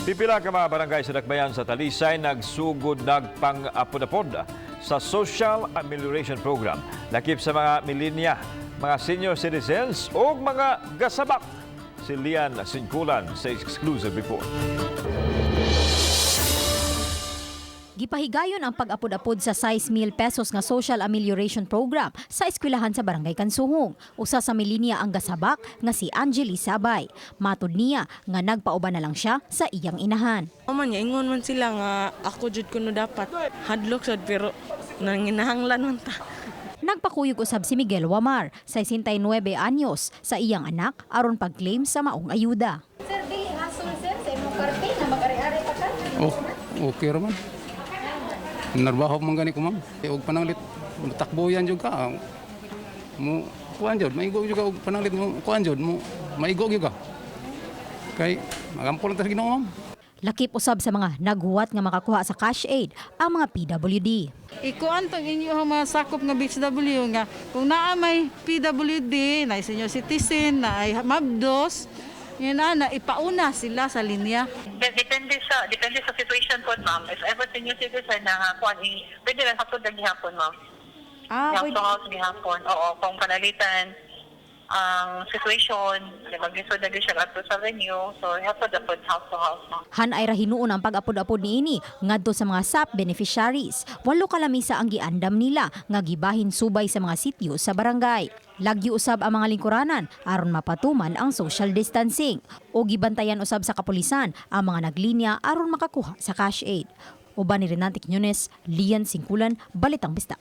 Pipila ka mga barangay sa Dakbayan sa Talisay nagsugod nagpang-apod-apod sa Social Amelioration Program. Lakip sa mga milenya, mga senior citizens o mga gasabak. Si Lian Singkulan sa exclusive report. Gipahigayon ang pag-apod-apod sa 6,000 pesos nga Social Amelioration Program sa eskwelahan sa Barangay Kansuhong. Usa sa milenya ang gasabak nga si Angeli Sabay. Matud niya nga nagpauban na lang siya sa iyang inahan. Oman niya, ingon man sila nga ako jud kuno dapat hadlok sad pero nanginahanglan man ta. Nagpakuyog usab si Miguel Wamar, 69 anyos, sa iyang anak aron pag-claim sa maong ayuda. Sir, dili hasol sir sa imong parte na mag-ari-ari pa ka? Oh, okay raman. Narbaho man gani ko ma'am. Og pananglit takbo yan jud ka. Mo kuan jud, maigo jud ka og pananglit mo kuan jud mo maigo jud ka. Kay magampol ta Ginoo ma'am. Lakip usab sa mga naghuwat nga makakuha sa cash aid ang mga PWD. Ikuan tong inyo mga sakop nga BHW nga kung naa may PWD, na senior citizen, na ay mabdos, yun na ipauna sila sa linya. Depende sa situation po, ma'am. If ever senior citizen na kuan pwede lang hatod lang gihapon, ma'am. Pwede. House gihapon. Oo, kung panalitan ang situation, mag-lisod na siya ato sa venue, so hatod dapat house to house, ma'am. Hanay ra hinuon ang pag-apod-apod niini ngadto sa mga SAP beneficiaries. 8 kalamisa ang giandam nila nga gibahin subay sa mga sityo sa barangay. Lagyo usab ang mga lingkuranan aron mapatuman ang social distancing o gibantayan usab sa kapulisan ang mga naglinya aron makakuha sa cash aid. Uban ni Renante Quiñones, Lian Singkulan, Balitang Bista.